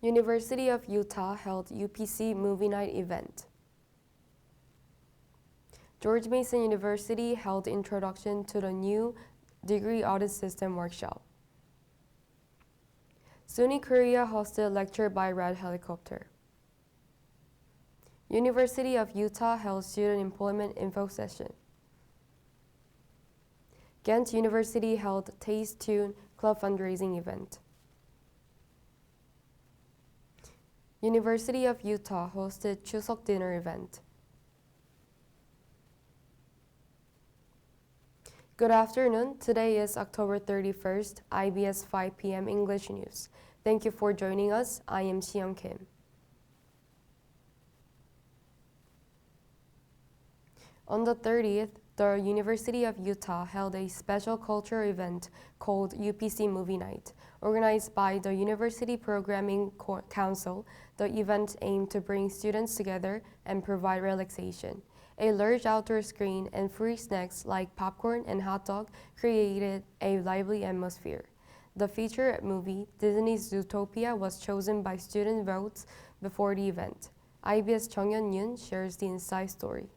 University of Utah held UPC Movie Night event. George Mason University held Introduction to the New Degree Audit System workshop. SUNY Korea hosted lecture by Red Helicopter. University of Utah held Student Employment Info Session. Ghent University held Taste Tune Club fundraising event. University of Utah hosted Chuseok dinner event. Good afternoon. Today is October 31st, IBS 5 p.m. English News. Thank you for joining us. I am Sihyun Kim. On the 30th, the University of Utah held a special culture event called UPC Movie Night. Organized by the University Programming Council, the event aimed to bring students together and provide relaxation. A large outdoor screen and free snacks like popcorn and hot dog created a lively atmosphere. The feature movie, Disney's Zootopia, was chosen by student votes before the event. IBS Jungyeon shares the inside story.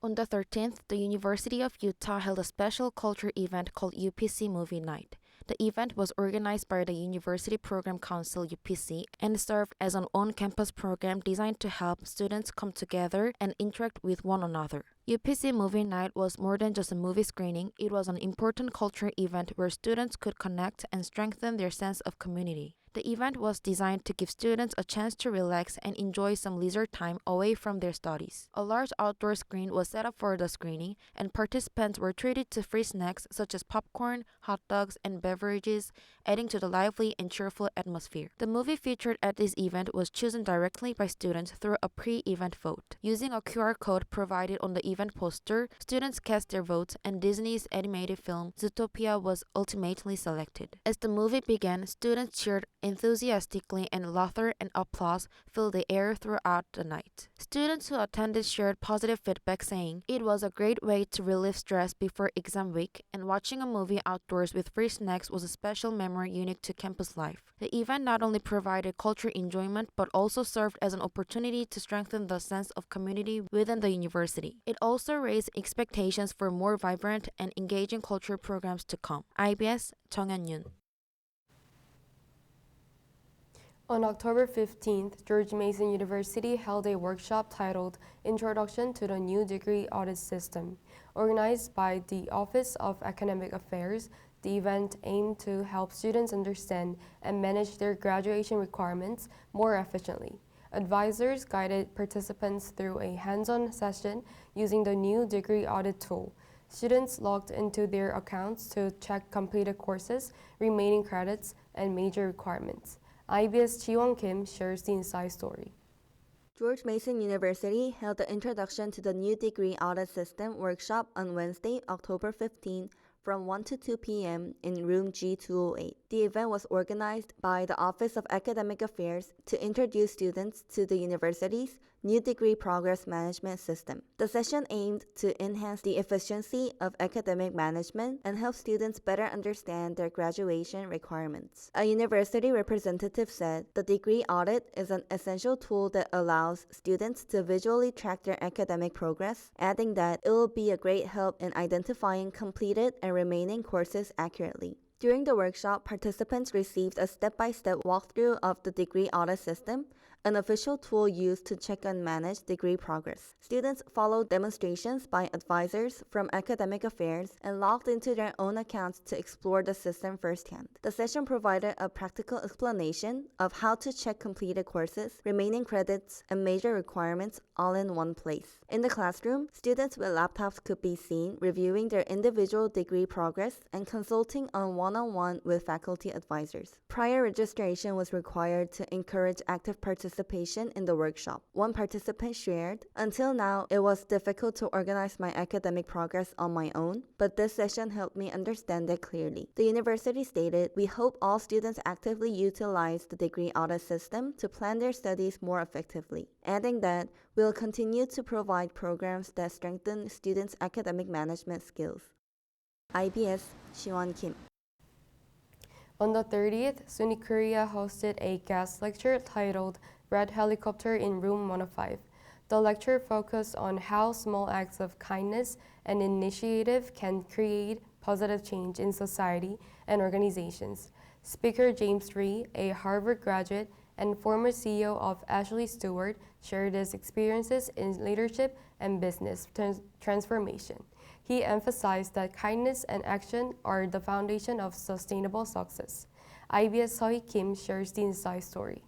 On the 13th, the University of Utah held a special culture event called UPC Movie Night. The event was organized by the University Program Council UPC and served as an on-campus program designed to help students come together and interact with one another. UPC Movie Night was more than just a movie screening. It was an important culture event where students could connect and strengthen their sense of community. The event was designed to give students a chance to relax and enjoy some leisure time away from their studies. A large outdoor screen was set up for the screening, and participants were treated to free snacks such as popcorn, hot dogs, and beverages, adding to the lively and cheerful atmosphere. The movie featured at this event was chosen directly by students through a pre-event vote. Using a QR code provided on the event poster, students cast their votes, and Disney's animated film Zootopia was ultimately selected. As the movie began, students cheered enthusiastically, and laughter and applause filled the air throughout the night. Students who attended shared positive feedback, saying it was a great way to relieve stress before exam week, and watching a movie outdoors with free snacks was a special memory unique to campus life. The event not only provided cultural enjoyment but also served as an opportunity to strengthen the sense of community within the university. It also raised expectations for more vibrant and engaging cultural programs to come. IBS Jungyeon. On October 15th, George Mason University held a workshop titled Introduction to the New Degree Audit System. Organized by the Office of Academic Affairs, the event aimed to help students understand and manage their graduation requirements more efficiently. Advisors guided participants through a hands-on session using the new degree audit tool. Students logged into their accounts to check completed courses, remaining credits, and major requirements. IBS Jiwon Kim shares the inside story. George Mason University held the Introduction to the New Degree Audit System workshop on Wednesday, October 15, from 1 to 2 p.m. in room G208. The event was organized by the Office of Academic Affairs to introduce students to the university's new degree progress management system. The session aimed to enhance the efficiency of academic management and help students better understand their graduation requirements. A university representative said the degree audit is an essential tool that allows students to visually track their academic progress, adding that it will be a great help in identifying completed and remaining courses accurately. During the workshop, participants received a step-by-step walkthrough of the degree audit system, an official tool used to check and manage degree progress. Students followed demonstrations by advisors from academic affairs and logged into their own accounts to explore the system firsthand. The session provided a practical explanation of how to check completed courses, remaining credits, and major requirements all in one place. In the classroom, students with laptops could be seen reviewing their individual degree progress and consulting on one-on-one with faculty advisors. Prior registration was required to encourage active participation in the workshop. One participant shared, "Until now, it was difficult to organize my academic progress on my own, but this session helped me understand it clearly." The university stated, "We hope all students actively utilize the degree audit system to plan their studies more effectively," adding that we'll continue to provide programs that strengthen students' academic management skills. IBS Sihyun Kim. On the 30th, SUNY Korea hosted a guest lecture titled Red Helicopter in Room 105. The lecture focused on how small acts of kindness and initiative can create positive change in society and organizations. Speaker James Rhee, a Harvard graduate and former CEO of Ashley Stewart, shared his experiences in leadership and business transformation. He emphasized that kindness and action are the foundation of sustainable success. IBS Sihyun Kim shares the inside story.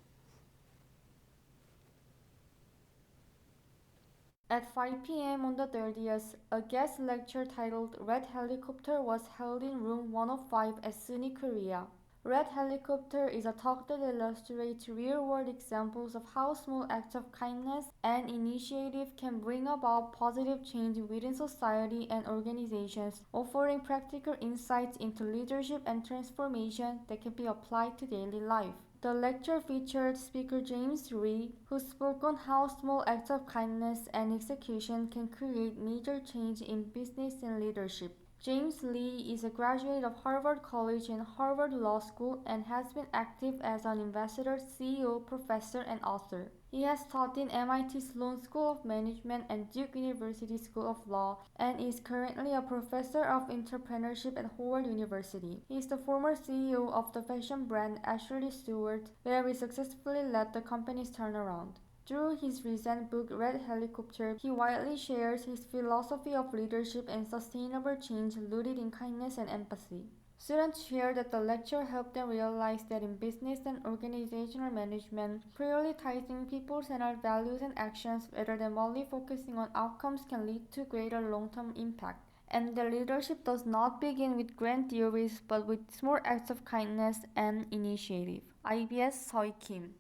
At 5 p.m. on the 30th, a guest lecture titled Red Helicopter was held in room 105 at SUNY Korea. Red Helicopter is a talk that illustrates real-world examples of how small acts of kindness and initiative can bring about positive change within society and organizations, offering practical insights into leadership and transformation that can be applied to daily life. The lecture featured speaker James Rhee, who spoke on how small acts of kindness and execution can create major change in business and leadership. James Lee is a graduate of Harvard College and Harvard Law School and has been active as an ambassador, CEO, professor, and author. He has taught in MIT Sloan School of Management and Duke University School of Law and is currently a professor of entrepreneurship at Howard University. He is the former CEO of the fashion brand Ashley Stewart, where he successfully led the company's turnaround. Through his recent book Red Helicopter, he widely shares his philosophy of leadership and sustainable change rooted in kindness and empathy. Students shared that the lecture helped them realize that in business and organizational management, prioritizing people-centered values and actions rather than only focusing on outcomes can lead to greater long-term impact, and that leadership does not begin with grand theories but with small acts of kindness and initiative. IBS Sihyun Kim.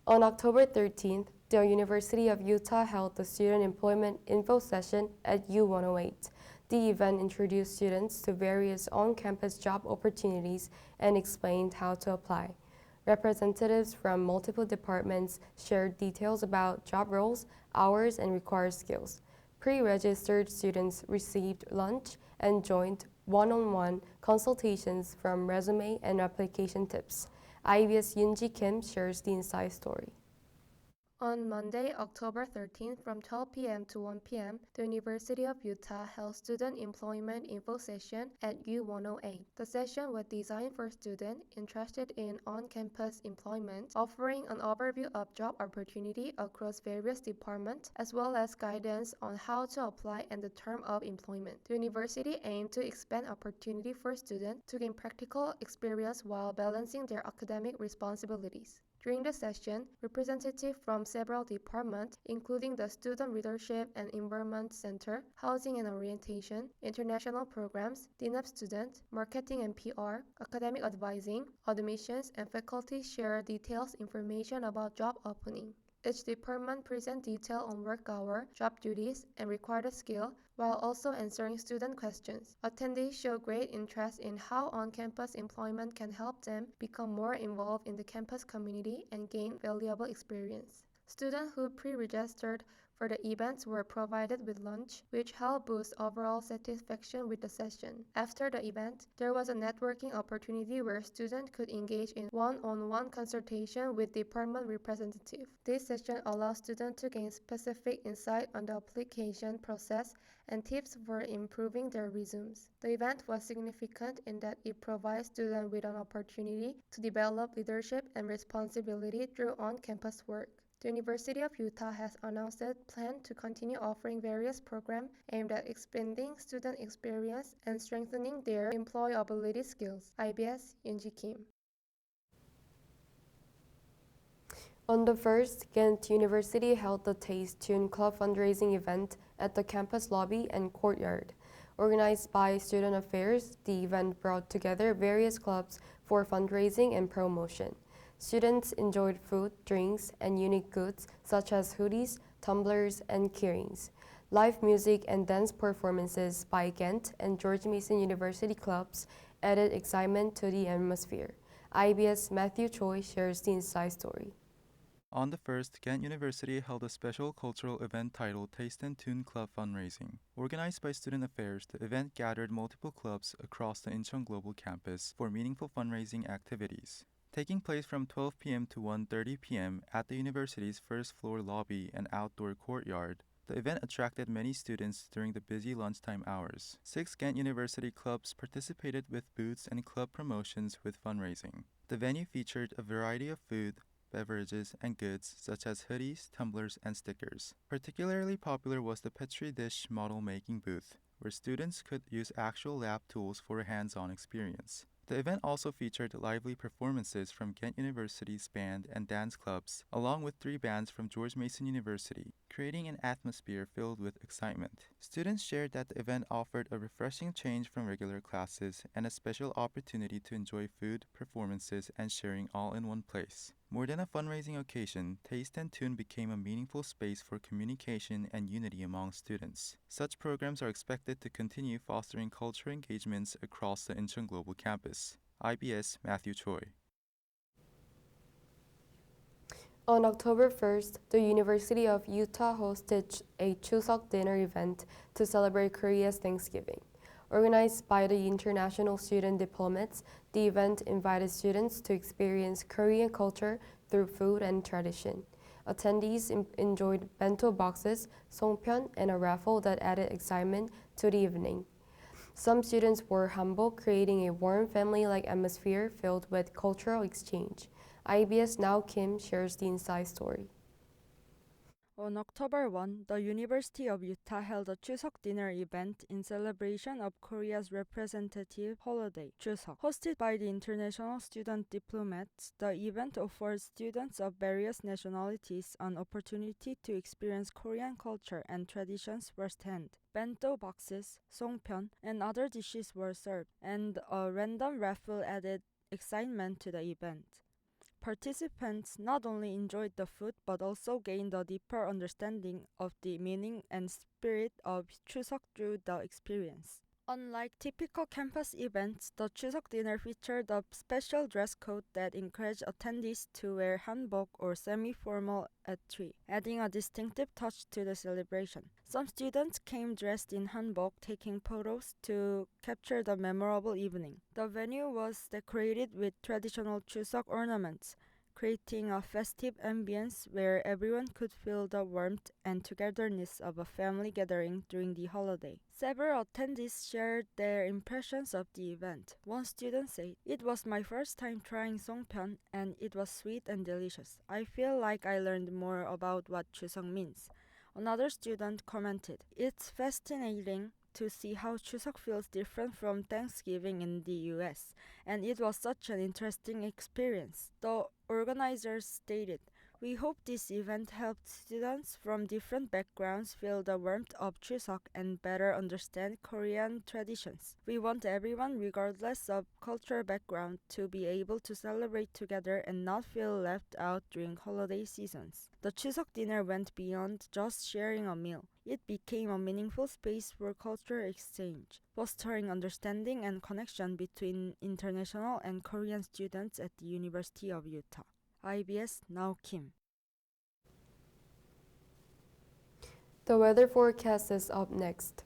On October 13th, the University of Utah held the Student Employment Info Session at U108. The event introduced students to various on-campus job opportunities and explained how to apply. Representatives from multiple departments shared details about job roles, hours, and required skills. Pre-registered students received lunch and joined one-on-one consultations from resume and application tips. IBS Yunji Kim shares the inside story. On Monday, October 13th from 12 p.m. to 1 p.m., the University of Utah held Student Employment Info Session at U108. The session was designed for students interested in on-campus employment, offering an overview of job opportunity across various departments, as well as guidance on how to apply and the term of employment. The university aimed to expand opportunity for students to gain practical experience while balancing their academic responsibilities. During the session, representatives from several departments, including the Student Leadership and Environment Center, Housing and Orientation, International Programs, Dean of Students, Marketing and PR, Academic Advising, Admissions, and faculty share detailed information about job opening. Each department presents detail on work hour, job duties, and required skill, while also answering student questions. Attendees show great interest in how on-campus employment can help them become more involved in the campus community and gain valuable experience. Students who pre-registered for the events were provided with lunch, which helped boost overall satisfaction with the session. After the event, there was a networking opportunity where students could engage in one-on-one consultation with department representatives. This session allows students to gain specific insight on the application process and tips for improving their resumes. The event was significant in that it provides students with an opportunity to develop leadership and responsibility through on-campus work. The University of Utah has announced its plan to continue offering various programs aimed at expanding student experience and strengthening their employability skills. IBS Yunji Kim. On the 1st, Ghent University held the Taste Tune Club fundraising event at the campus lobby and courtyard. Organized by Student Affairs, the event brought together various clubs for fundraising and promotion. Students enjoyed food, drinks, and unique goods such as hoodies, tumblers, and keyrings. Live music and dance performances by Ghent and George Mason University clubs added excitement to the atmosphere. IBS Matthew Choi shares the inside story. On the 1st, Ghent University held a special cultural event titled Taste and Tune Club Fundraising. Organized by Student Affairs, the event gathered multiple clubs across the Incheon Global Campus for meaningful fundraising activities. Taking place from 12 p.m. to 1:30 p.m. at the university's first floor lobby and outdoor courtyard, the event attracted many students during the busy lunchtime hours. 6 Ghent University clubs participated with booths and club promotions with fundraising. The venue featured a variety of food, beverages, and goods such as hoodies, tumblers, and stickers. Particularly popular was the Petri dish model making booth, where students could use actual lab tools for a hands-on experience. The event also featured lively performances from Ghent University's band and dance clubs, along with 3 bands from George Mason University, creating an atmosphere filled with excitement. Students shared that the event offered a refreshing change from regular classes and a special opportunity to enjoy food, performances, and sharing all in one place. More than a fundraising occasion, Taste and Tune became a meaningful space for communication and unity among students. Such programs are expected to continue fostering cultural engagements across the Incheon Global Campus. IBS Matthew Choi. On October 1st, the University of Utah hosted a Chuseok dinner event to celebrate Korea's Thanksgiving. Organized by the international student diplomats, the event invited students to experience Korean culture through food and tradition. Attendees enjoyed bento boxes, songpyeon, and a raffle that added excitement to the evening. Some students wore hanbok, creating a warm family-like atmosphere filled with cultural exchange. IBS Now Kim shares the inside story. On October 1, the University of Utah held a Chuseok dinner event in celebration of Korea's representative holiday, Chuseok. Hosted by the international student diplomats, the event offers students of various nationalities an opportunity to experience Korean culture and traditions firsthand. Bento boxes, songpyeon, and other dishes were served, and a random raffle added excitement to the event. Participants not only enjoyed the food but also gained a deeper understanding of the meaning and spirit of Chuseok through the experience. Unlike typical campus events, the Chuseok dinner featured a special dress code that encouraged attendees to wear hanbok or semi-formal attire, adding a distinctive touch to the celebration. Some students came dressed in hanbok, taking photos to capture the memorable evening. The venue was decorated with traditional Chuseok ornaments, creating a festive ambience where everyone could feel the warmth and togetherness of a family gathering during the holiday. Several attendees shared their impressions of the event. One student said, "It was my first time trying songpyeon and it was sweet and delicious. I feel like I learned more about what Chuseok means." Another student commented, "It's fascinating to see how Chuseok feels different from Thanksgiving in the US, and it was such an interesting experience." The organizers stated, "We hope this event helped students from different backgrounds feel the warmth of Chuseok and better understand Korean traditions. We want everyone, regardless of cultural background, to be able to celebrate together and not feel left out during holiday seasons." The Chuseok dinner went beyond just sharing a meal. It became a meaningful space for cultural exchange, fostering understanding and connection between international and Korean students at the University of Utah. IBS Now Kim. The weather forecast is up next.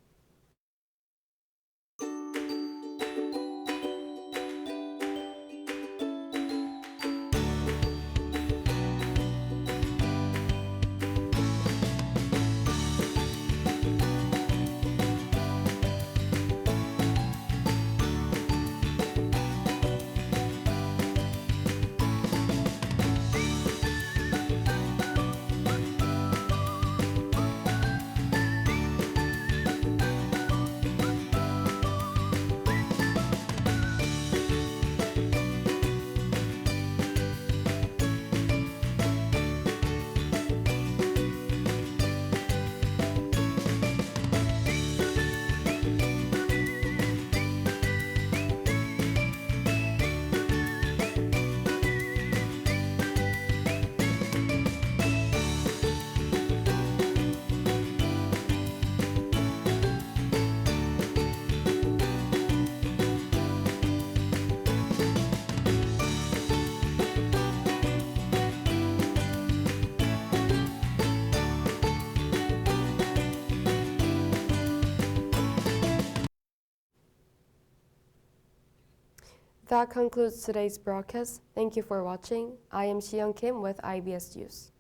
That concludes today's broadcast. Thank you for watching. I am Sihyun Kim with IBS News.